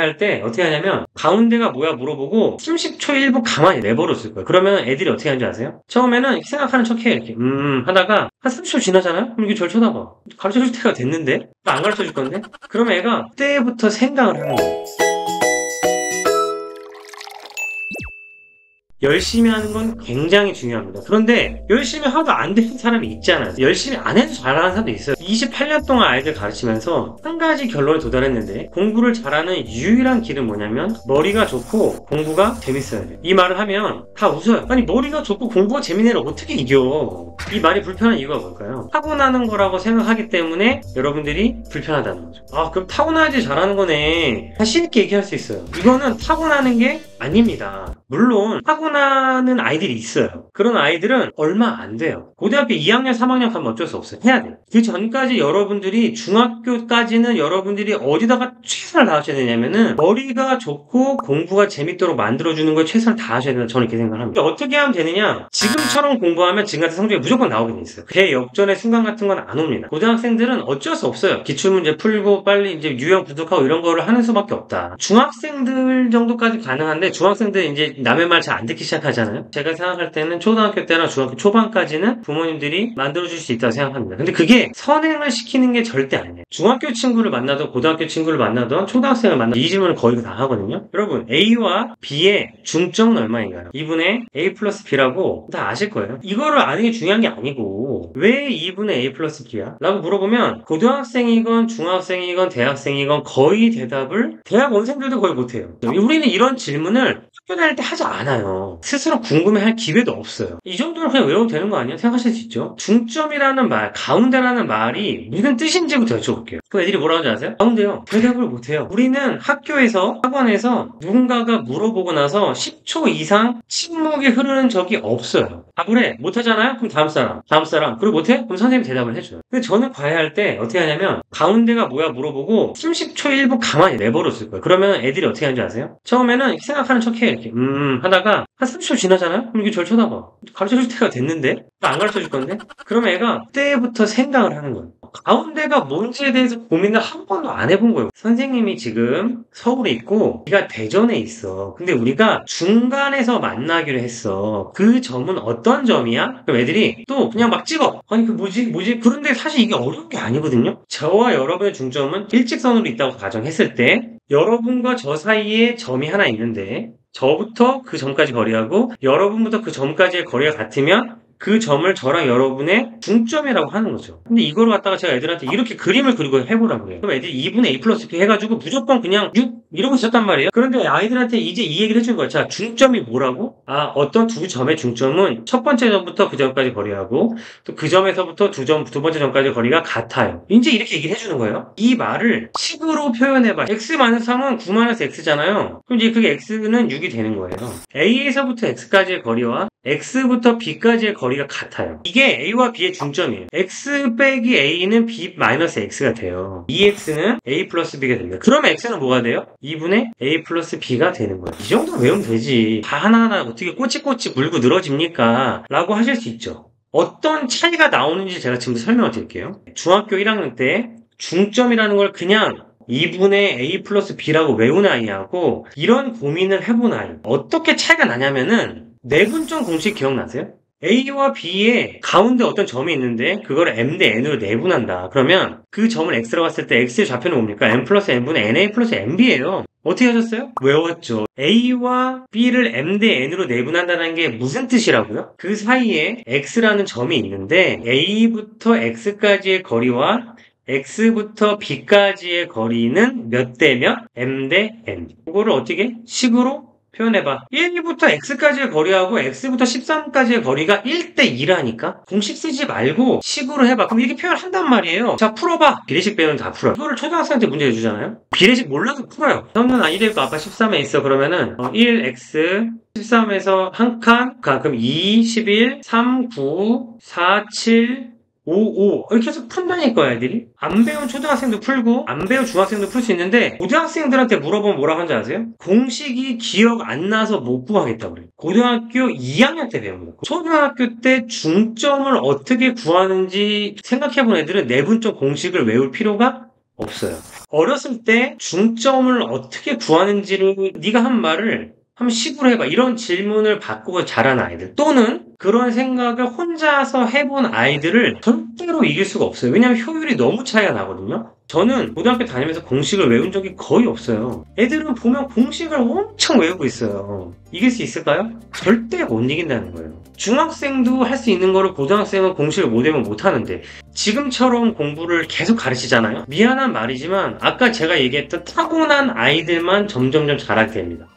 할 때 어떻게 하냐면 가운데가 뭐야 물어보고 30초 1분 가만히 내버려둘 거예요. 그러면 애들이 어떻게 하는지 아세요? 처음에는 생각하는 척해 이렇게 하다가 한 30초 지나잖아요? 그럼 이게 절 쳐다봐. 가르쳐줄 때가 됐는데? 안 가르쳐줄 건데? 그러면 애가 그때부터 생각을 하는 거예요. 열심히 하는 건 굉장히 중요합니다. 그런데 열심히 하도 안 되는 사람이 있잖아요. 열심히 안 해도 잘하는 사람도 있어요. 28년 동안 아이들 가르치면서 한 가지 결론에 도달했는데 공부를 잘하는 유일한 길은 뭐냐면 머리가 좋고 공부가 재밌어야 돼요. 이 말을 하면 다 웃어요. 아니 머리가 좋고 공부가 재밌는 애를 어떻게 이겨? 이 말이 불편한 이유가 뭘까요? 타고나는 거라고 생각하기 때문에 여러분들이 불편하다는 거죠. 아 그럼 타고나야지 잘하는 거네. 자신 있게 얘기할 수 있어요. 이거는 타고나는 게 아닙니다. 물론 타고나는 아이들이 있어요. 그런 아이들은 얼마 안 돼요. 고등학교 2학년, 3학년 가면 어쩔 수 없어요. 해야 돼요. 그 전까지 여러분들이 중학교까지는 여러분들이 어디다가 최선을 다하셔야 되냐면은 머리가 좋고 공부가 재밌도록 만들어주는 거에 최선을 다하셔야 된다. 저는 이렇게 생각합니다. 어떻게 하면 되느냐? 지금처럼 공부하면 지금 같은 성적이 무조건 나오게 돼 있어요. 대역전의 순간 같은 건 안 옵니다. 고등학생들은 어쩔 수 없어요. 기출문제 풀고 빨리 이제 유형 분석하고 이런 거를 하는 수밖에 없다. 중학생들 정도까지 가능한데 중학생들 이제 남의 말 잘 안 듣기 시작하잖아요. 제가 생각할 때는 초등학교 때나 중학교 초반까지는 부모님들이 만들어줄 수 있다고 생각합니다. 근데 그게 선행을 시키는 게 절대 아니에요. 중학교 친구를 만나든 고등학교 친구를 만나든 초등학생을 만나든 이 질문을 거의 다 하거든요. 여러분 A와 B의 중점은 얼마인가요? 2분의 A 플러스 B라고 다 아실 거예요. 이거를 아는 게 중요한 게 아니고 왜 2분의 A 플러스 B야? 라고 물어보면 고등학생이건 중학생이건 대학생이건 거의 대답을 대학원생들도 거의 못해요. 우리는 이런 질문을 학교 다닐 때 하지 않아요. 스스로 궁금해할 기회도 없어요. 이 정도는 그냥 외워도 되는 거 아니야? 생각하실 수 있죠. 중점이라는 말, 가운데라는 말이 무슨 뜻인지부터 여쭤볼게요. 그럼 애들이 뭐라고 하는지 아세요? 가운데요. 대답을 못해요. 우리는 학교에서 학원에서 누군가가 물어보고 나서 10초 이상 침묵이 흐르는 적이 없어요. 답을 해. 못하잖아요? 그럼 다음 사람. 다음 사람. 그리고 못해? 그럼 선생님이 대답을 해줘요. 근데 저는 과외할 때 어떻게 하냐면 가운데가 뭐야 물어보고 30초 1분 가만히 내버려둘 거예요. 그러면 애들이 어떻게 하는지 아세요? 처음에는 생각하는 척해 이렇게 하다가 한 30초 지나잖아요? 그럼 이게 절 쳐다봐. 가르쳐줄 때가 됐는데? 안 가르쳐줄 건데? 그러면 애가 그때부터 생각을 하는 거예요. 가운데가 뭔지에 대해서 고민을 한 번도 안 해본 거예요. 선생님이 지금 서울에 있고 우리가 대전에 있어. 근데 우리가 중간에서 만나기로 했어. 그 점은 어떤 점이야? 그럼 애들이 또 그냥 막 찍어. 아니 그 뭐지? 그런데 사실 이게 어려운 게 아니거든요. 저와 여러분의 중점은 일직선으로 있다고 가정했을 때 여러분과 저 사이에 점이 하나 있는데 저부터 그 점까지 거리하고 여러분부터 그 점까지의 거리가 같으면 그 점을 저랑 여러분의 중점이라고 하는 거죠. 근데 이걸 갖다가 제가 애들한테 이렇게 그림을 그리고 해보라고 해요. 그럼 애들이 2분의 A 플러스 B 해가지고 무조건 그냥 6 이러고 있었단 말이에요. 그런데 아이들한테 이제 이 얘기를 해준 거예요. 자, 중점이 뭐라고? 아, 어떤 두 점의 중점은 첫 번째 점부터 그 점까지 거리하고 또 그 점에서부터 두 번째 점까지 거리가 같아요. 이제 이렇게 얘기를 해주는 거예요. 이 말을 식으로 표현해봐. x-3은 9-x잖아요. 그럼 이제 그게 x는 6이 되는 거예요. a에서부터 x까지의 거리와 x부터 b까지의 거리가 같아요. 이게 a와 b의 중점이에요. x 빼기 a는 b 마이너스 x가 돼요. 2x는 a 플러스 b가 됩니다. 그러면 x는 뭐가 돼요? 2분의 a 플러스 b가 되는 거예요. 이 정도는 외우면 되지. 다 하나하나 어떻게 꼬치꼬치 물고 늘어집니까? 라고 하실 수 있죠. 어떤 차이가 나오는지 제가 지금 설명을 드릴게요. 중학교 1학년 때 중점이라는 걸 그냥 2분의 a 플러스 b라고 외운 아이하고 이런 고민을 해본 아이 어떻게 차이가 나냐면은 내분점 공식 기억나세요? A와 B의 가운데 어떤 점이 있는데 그걸 M 대 N으로 내분한다. 그러면 그 점을 X라고 했을 때 X의 좌표는 뭡니까? M 플러스 N분의 NA 플러스 MB예요. 어떻게 하셨어요? 외웠죠. A와 B를 M 대 N으로 내분한다는 게 무슨 뜻이라고요? 그 사이에 X라는 점이 있는데 A부터 X까지의 거리와 X부터 B까지의 거리는 몇 대면? M 대 N. 그거를 어떻게? 식으로 표현해봐. 1부터 x까지의 거리하고 x부터 13까지의 거리가 1대2라니까? 공식 쓰지 말고 식으로 해봐. 그럼 이렇게 표현한단 말이에요. 자, 풀어봐. 비례식 배우면 다 풀어요. 이거를 초등학생한테 문제 내주잖아요? 비례식 몰라도 풀어요. 형은 아니니까 아까 13에 있어. 그러면은 1x 13에서 한 칸, 그럼 2, 11, 3, 9, 4, 7, 5 이렇게 해서 푼다니까 애들이. 안 배운 초등학생도 풀고 안 배운 중학생도 풀 수 있는데 고등학생들한테 물어보면 뭐라고 하는지 아세요? 공식이 기억 안 나서 못 구하겠다고 그래요. 고등학교 2학년 때 배운 거예요. 초등학교 때 중점을 어떻게 구하는지 생각해본 애들은 내분점 공식을 외울 필요가 없어요. 어렸을 때 중점을 어떻게 구하는지를 네가 한 말을 한번 시도를 해봐. 이런 질문을 받고 자란 아이들 또는 그런 생각을 혼자서 해본 아이들을 절대로 이길 수가 없어요. 왜냐하면 효율이 너무 차이가 나거든요. 저는 고등학교 다니면서 공식을 외운 적이 거의 없어요. 애들은 보면 공식을 엄청 외우고 있어요. 이길 수 있을까요? 절대 못 이긴다는 거예요. 중학생도 할 수 있는 거를 고등학생은 공식을 못 외우면 못 하는데 지금처럼 공부를 계속 가르치잖아요. 미안한 말이지만 아까 제가 얘기했던 타고난 아이들만 점점점 잘하게 됩니다.